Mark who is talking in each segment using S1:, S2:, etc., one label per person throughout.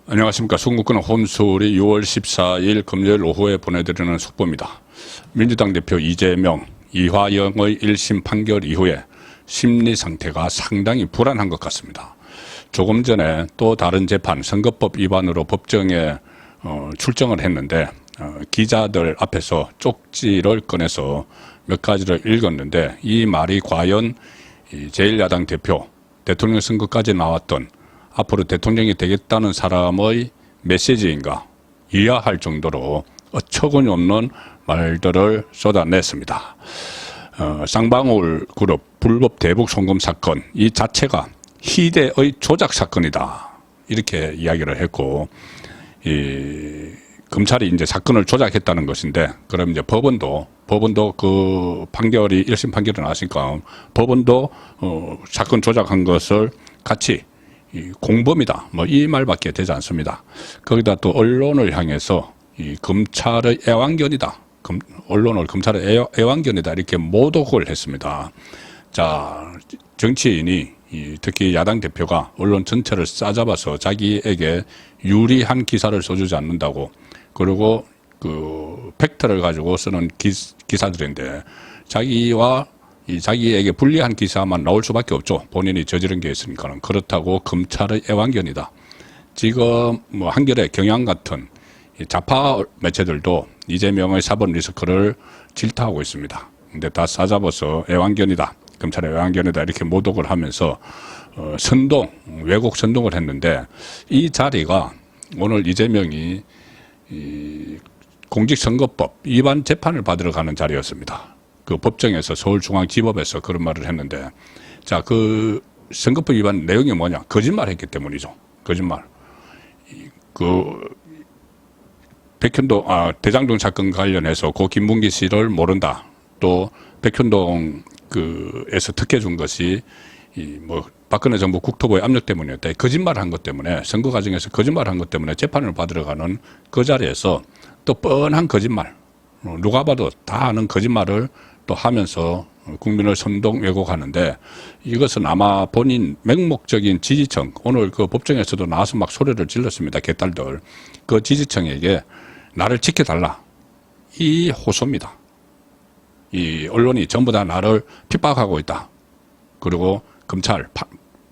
S1: 안녕하십니까. 순국권 혼술이 6월 14일 금요일 오후에 보내드리는 속보입니다. 민주당 대표 이재명, 이화영의 1심 판결 이후에 심리 상태가 상당히 불안한 것 같습니다. 조금 전에 또 다른 재판, 선거법 위반으로 법정에 출정을 했는데 기자들 앞에서 쪽지를 꺼내서 몇 가지를 읽었는데 이 말이 과연 제1야당 대표, 대통령 선거까지 나왔던 앞으로 대통령이 되겠다는 사람의 메시지인가 이해할 정도로 어처구니 없는 말들을 쏟아냈습니다. 쌍방울 그룹 불법 대북 송금 사건 이 자체가 희대의 조작 사건이다 이렇게 이야기를 했고, 검찰이 이제 사건을 조작했다는 것인데, 그럼 이제 법원도 그 판결이 1심 판결이 나왔으니까 법원도 사건 조작한 것을 같이 공범이다 뭐 이 말밖에 되지 않습니다. 거기다 또 언론을 향해서 이 검찰의 애완견이다, 언론을 검찰의 애완견이다 이렇게 모독을 했습니다. 자, 정치인이 특히 야당 대표가 언론 전체를 싸잡아서 자기에게 유리한 기사를 써주지 않는다고, 그리고 그 팩트를 가지고 쓰는 기사들인데 자기에게 불리한 기사만 나올 수밖에 없죠. 본인이 저지른 게 있으니까는. 그렇다고 검찰의 애완견이다. 지금 뭐 한겨레, 경향 같은 좌파 매체들도 이재명의 사법 리스크를 질타하고 있습니다. 근데 다 싸잡아서 애완견이다, 검찰의 애완견이다 이렇게 모독을 하면서 왜곡 선동을 했는데, 이 자리가 오늘 이재명이 공직선거법 위반 재판을 받으러 가는 자리였습니다. 그 법정에서 서울중앙지법에서 그런 말을 했는데, 자, 그 선거법 위반 내용이 뭐냐? 거짓말 했기 때문이죠. 거짓말. 대장동 사건 관련해서 고 김문기 씨를 모른다. 또 백현동 에서 특혜 준 것이 박근혜 정부 국토부의 압력 때문이었다. 거짓말 한 것 때문에, 선거 과정에서 거짓말 한 것 때문에 재판을 받으러 가는 그 자리에서 또 뻔한 거짓말, 누가 봐도 다 아는 거짓말을 또 하면서 국민을 선동 왜곡하는데, 이것은 아마 본인 맹목적인 지지층, 오늘 그 법정에서도 나와서 막 소리를 질렀습니다. 개딸들. 그 지지층에게 나를 지켜달라, 이 호소입니다. 이 언론이 전부 다 나를 핍박하고 있다. 그리고 검찰,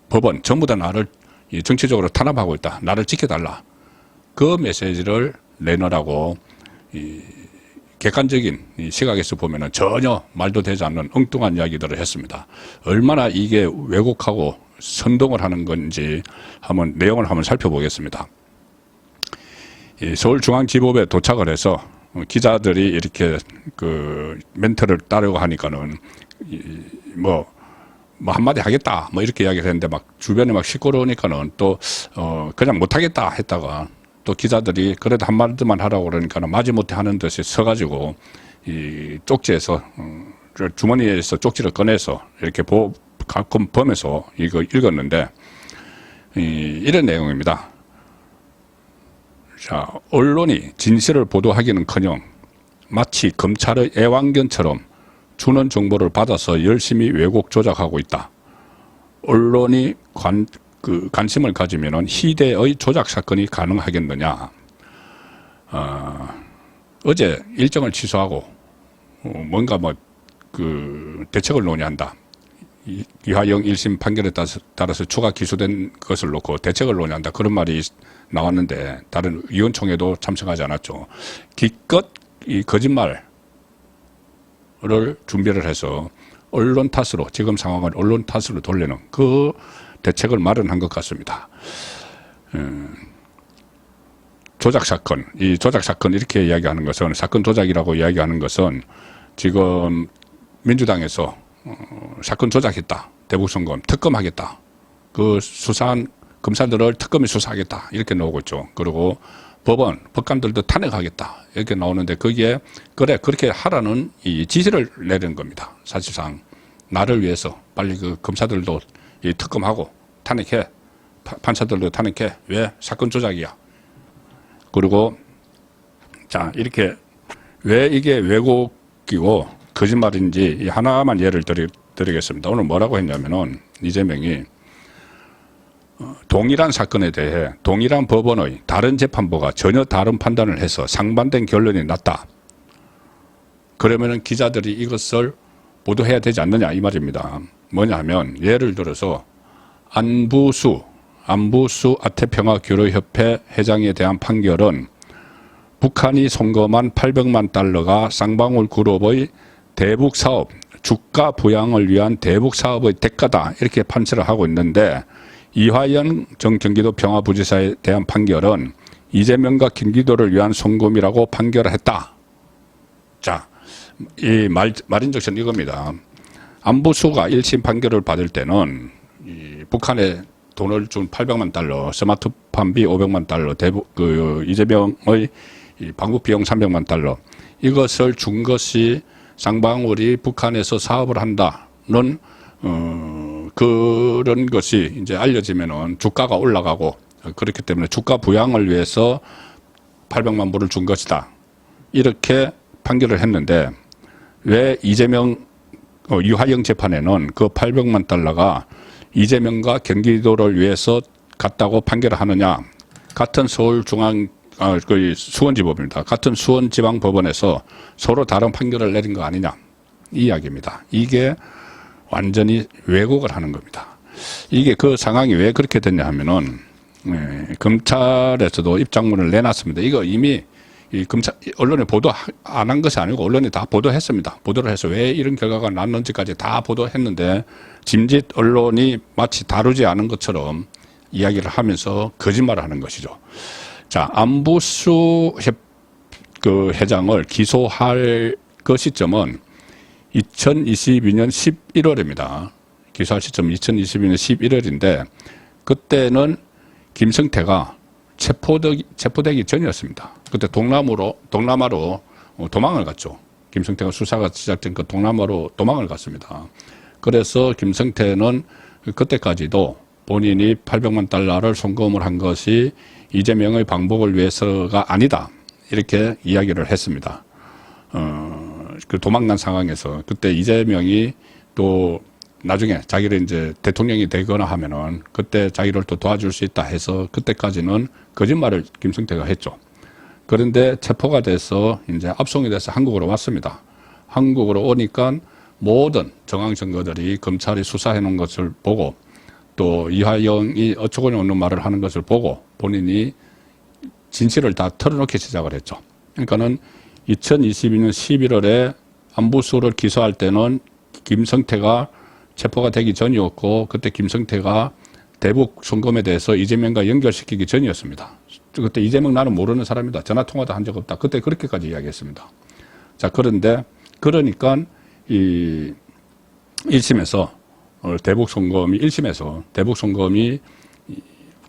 S1: 법원 전부 다 나를 정치적으로 탄압하고 있다. 나를 지켜달라. 그 메시지를 내놓으라고 객관적인 시각에서 보면은 전혀 말도 되지 않는 엉뚱한 이야기들을 했습니다. 얼마나 이게 왜곡하고 선동을 하는 건지 내용을 한번 살펴보겠습니다. 서울중앙지법에 도착을 해서 기자들이 이렇게 그 멘트를 따르고 하니까는 한마디 하겠다 이렇게 이야기를 했는데, 막 주변에 막 시끄러우니까는 또 그냥 못하겠다 했다가, 또 기자들이 그래도 한마디만 하라고 그러니까는 마지못해 하는 듯이 서가지고 이 쪽지에서 주머니에서 쪽지를 꺼내서 이렇게 가끔 보면서 이거 읽었는데, 이런 내용입니다. 자, 언론이 진실을 보도하기는커녕 마치 검찰의 애완견처럼 주는 정보를 받아서 열심히 왜곡 조작하고 있다. 언론이 관심을 가지면은 희대의 조작 사건이 가능하겠느냐. 어제 일정을 취소하고 뭔가 대책을 논의한다. 이화영 1심 판결에 따라서 추가 기소된 것을 놓고 대책을 논의한다, 그런 말이 나왔는데 다른 위원총회도 참석하지 않았죠. 기껏 이 거짓말을 준비를 해서 언론 탓으로, 지금 상황을 언론 탓으로 돌리는 그 대책을 마련한 것 같습니다. 조작 사건, 이 조작 사건 이렇게 이야기하는 것은, 사건 조작이라고 이야기하는 것은 지금 민주당에서 사건 조작했다, 대북송금 특검하겠다, 그 수사한 검사들을 특검이 수사하겠다 이렇게 나오고 있죠. 그리고 법관들도 탄핵하겠다 이렇게 나오는데, 거기에 그렇게 하라는 이 지시를 내리는 겁니다. 사실상 나를 위해서 빨리 그 검사들도 이 특검하고 탄핵해, 판사들도 탄핵해, 왜 사건 조작이야. 그리고 자, 이렇게 왜 이게 왜곡이고 거짓말인지 하나만 예를 드리겠습니다. 오늘 뭐라고 했냐면은, 이재명이 동일한 사건에 대해 동일한 법원의 다른 재판부가 전혀 다른 판단을 해서 상반된 결론이 났다. 그러면은 기자들이 이것을 보도해야 되지 않느냐 이 말입니다. 뭐냐 하면 예를 들어서 안부수 아태평화교류협회 회장에 대한 판결은 북한이 송금한 800만 달러가 쌍방울 그룹의 대북 사업, 주가 부양을 위한 대북 사업의 대가다 이렇게 판시를 하고 있는데 이화영 전 경기도 평화부지사에 대한 판결은 이재명과 경기도를 위한 송금이라고 판결을 했다. 자, 이 말인즉슨 이겁니다. 안부수가 1심 판결을 받을 때는 이 북한에 돈을 준 800만 달러, 스마트팜비 500만 달러, 이재명의 이 방북 비용 300만 달러 이것을 준 것이 쌍방울이 북한에서 사업을 한다는 그런 것이 이제 알려지면은 주가가 올라가고 그렇기 때문에 주가 부양을 위해서 800만 불을 준 것이다. 이렇게 판결을 했는데 왜 이화영 재판에는 그 800만 달러가 이재명과 경기도를 위해서 갔다고 판결을 하느냐. 같은 수원지법입니다. 같은 수원지방법원에서 서로 다른 판결을 내린 거 아니냐. 이 이야기입니다. 이게 완전히 왜곡을 하는 겁니다. 이게 그 상황이 왜 그렇게 됐냐 하면은, 검찰에서도 입장문을 내놨습니다. 이거 이미 언론에 보도 안 한 것이 아니고 언론이 다 보도했습니다. 보도를 해서 왜 이런 결과가 났는지까지 다 보도했는데 짐짓 언론이 마치 다루지 않은 것처럼 이야기를 하면서 거짓말을 하는 것이죠. 자, 안부수 회장을 기소할 그 시점은 2022년 11월입니다. 기소할 시점 2022년 11월인데 그때는 김성태가 체포되기 전이었습니다. 그때 동남아로 도망을 갔죠. 김성태가 수사가 시작된 그 동남아로 도망을 갔습니다. 그래서 김성태는 그때까지도 본인이 800만 달러를 송금을 한 것이 이재명의 방북을 위해서가 아니다. 이렇게 이야기를 했습니다. 그 도망간 상황에서 그때 이재명이 또 나중에 자기를 이제 대통령이 되거나 하면은 그때 자기를 또 도와줄 수 있다 해서 그때까지는 거짓말을 김성태가 했죠. 그런데 체포가 돼서 이제 압송이 돼서 한국으로 왔습니다. 한국으로 오니까 모든 정황 증거들이 검찰이 수사해 놓은 것을 보고 또 이화영이 어처구니 없는 말을 하는 것을 보고 본인이 진실을 다 털어놓기 시작을 했죠. 그러니까는 2022년 11월에 안부수를 기소할 때는 김성태가 체포가 되기 전이었고 그때 김성태가 대북 송금에 대해서 이재명과 연결시키기 전이었습니다. 그때 이재명 나는 모르는 사람이다. 전화통화도 한 적 없다. 그때 그렇게까지 이야기했습니다. 자, 그러니까 이 1심에서 대북 송금이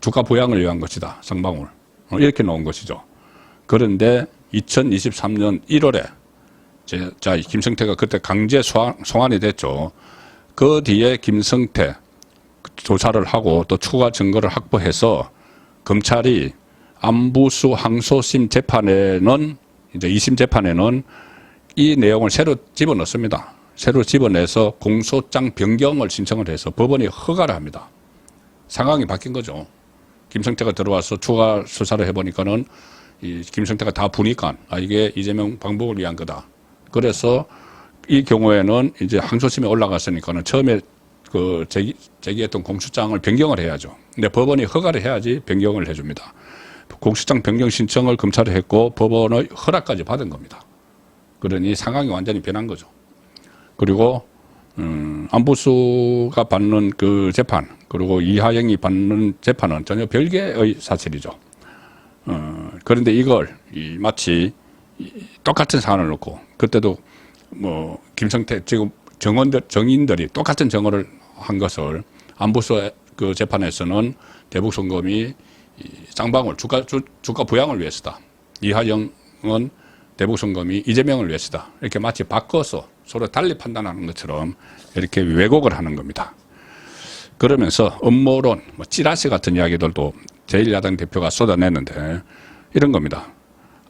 S1: 주가 부양을 위한 것이다. 쌍방울. 이렇게 나온 것이죠. 그런데 2023년 1월에 김성태가 그때 강제 송환이 됐죠. 그 뒤에 김성태 조사를 하고 또 추가 증거를 확보해서 검찰이 안부수 항소심 재판에는 이제 2심 재판에는 이 내용을 새로 집어넣습니다. 새로 집어내서 공소장 변경을 신청을 해서 법원이 허가를 합니다. 상황이 바뀐 거죠. 김성태가 들어와서 추가 수사를 해보니까는 이 김성태가 다 부니까 이게 이재명 방북을 위한 거다. 그래서 이 경우에는 이제 항소심에 올라갔으니까는 처음에 그 제기했던 공소장을 변경을 해야죠. 근데 법원이 허가를 해야지 변경을 해줍니다. 공소장 변경 신청을 검찰이 했고 법원의 허락까지 받은 겁니다. 그러니 상황이 완전히 변한 거죠. 그리고 안부수가 받는 그 재판 그리고 이화영이 받는 재판은 전혀 별개의 사실이죠. 그런데 이걸 마치 똑같은 사안을 놓고 그때도 뭐 김성태 지금 정인들이 똑같은 증언을 한 것을 안부수 그 재판에서는 대북 송금이 쌍방울 주가 부양을 위해서다. 이화영은 대북 송금이 이재명을 위해서다. 이렇게 마치 바꿔서 서로 달리 판단하는 것처럼 이렇게 왜곡을 하는 겁니다. 그러면서 음모론, 찌라시 같은 이야기들도 제1야당 대표가 쏟아냈는데 이런 겁니다.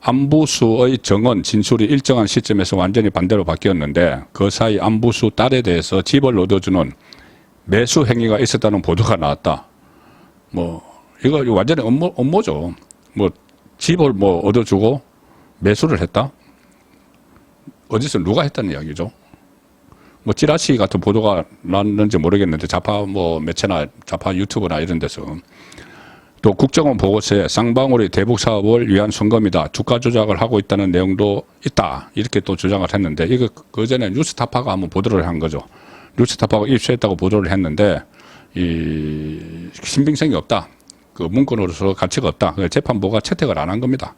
S1: 안부수의 정언, 진술이 일정한 시점에서 완전히 반대로 바뀌었는데 그 사이 안부수 딸에 대해서 집을 얻어주는 매수 행위가 있었다는 보도가 나왔다. 뭐 이거 완전히 업무죠. 뭐 집을 뭐 얻어주고 매수를 했다. 어디서 누가 했다는 이야기죠. 뭐 찌라시 같은 보도가 났는지 모르겠는데 좌파 뭐 매체나 좌파 유튜브나 이런 데서 또 국정원 보고서에 쌍방울이 대북 사업을 위한 선거입니다. 주가 조작을 하고 있다는 내용도 있다. 이렇게 또 주장을 했는데 이거 그전에 뉴스타파가 한번 보도를 한 거죠. 뉴스타파가 입수했다고 보도를 했는데 이 신빙성이 없다. 그 문건으로서 가치가 없다. 재판부가 채택을 안 한 겁니다.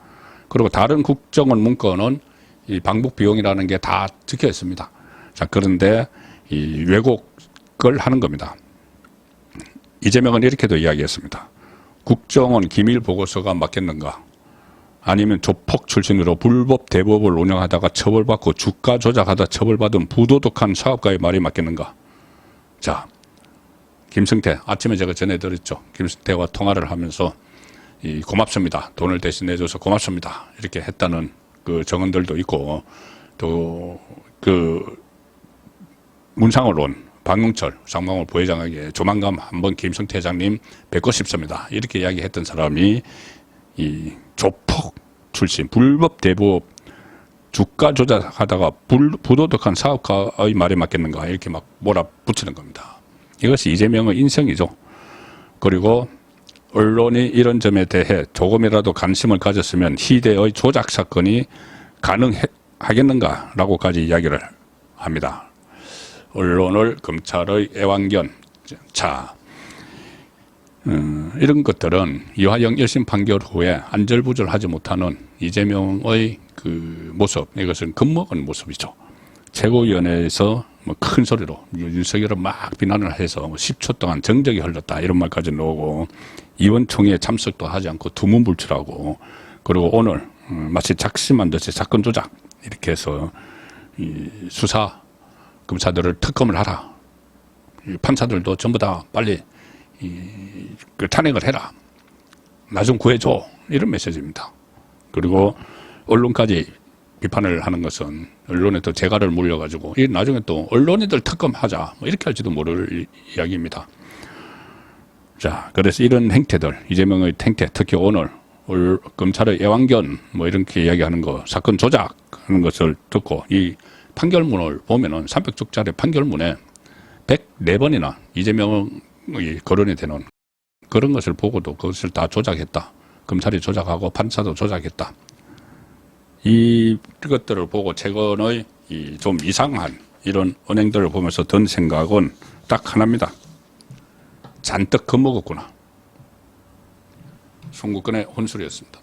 S1: 그리고 다른 국정원 문건은 이 방북 비용이라는 게 다 적혀 있습니다. 자, 그런데 이 왜곡을 하는 겁니다. 이재명은 이렇게도 이야기했습니다. 국정원 기밀 보고서가 맞겠는가? 아니면 조폭 출신으로 불법 대법을 운영하다가 처벌받고 주가 조작하다 처벌받은 부도덕한 사업가의 말이 맞겠는가? 자, 김승태, 아침에 제가 전해드렸죠. 김승태와 통화를 하면서 고맙습니다. 돈을 대신 내줘서 고맙습니다. 이렇게 했다는 그 정언들도 있고, 또 그 문상을론 박용철 쌍방울 부회장에게 조만간 한번 김승태 회장님 뵙고 싶습니다. 이렇게 이야기했던 사람이 이 조폭 출신 불법 대법 주가 조작하다가 부도덕한 사업가의 말이 맞겠는가 이렇게 막 몰아붙이는 겁니다. 이것이 이재명의 인성이죠. 그리고 언론이 이런 점에 대해 조금이라도 관심을 가졌으면 희대의 조작 사건이 가능하겠는가라고까지 이야기를 합니다. 언론을 검찰의 애완견. 자, 이런 것들은 이화영 1심 판결 후에 안절부절하지 못하는 이재명의 그 모습, 이것은 겁먹은 모습이죠. 최고위원회에서 뭐 큰 소리로 윤석열을 막 비난을 해서 10초 동안 정적이 흘렀다 이런 말까지 나오고 의원총회에 참석도 하지 않고 두문불출하고 그리고 오늘 마치 작심한 듯이 사건 조작 이렇게 해서 이 수사 검사들을 특검을 하라. 판사들도 전부 다 빨리 그 탄핵을 해라. 나 좀 구해줘. 이런 메시지입니다. 그리고 언론까지 비판을 하는 것은 언론에 또 재갈을 물려가지고 나중에 또 언론인들 특검하자 뭐 이렇게 할지도 모를 이야기입니다. 자, 그래서 이런 행태들 이재명의 행태 특히 오늘 검찰의 애완견 뭐 이렇게 이야기하는 거 사건 조작하는 것을 듣고 이 판결문을 보면은 300쪽짜리 판결문에 104번이나 이재명의 거론이 되는 그런 것을 보고도 그것을 다 조작했다. 검찰이 조작하고 판사도 조작했다. 이것들을 보고 최근의 좀 이상한 이런 언행들을 보면서 든 생각은 딱 하나입니다. 잔뜩 겁먹었구나. 송국근의 혼술이었습니다.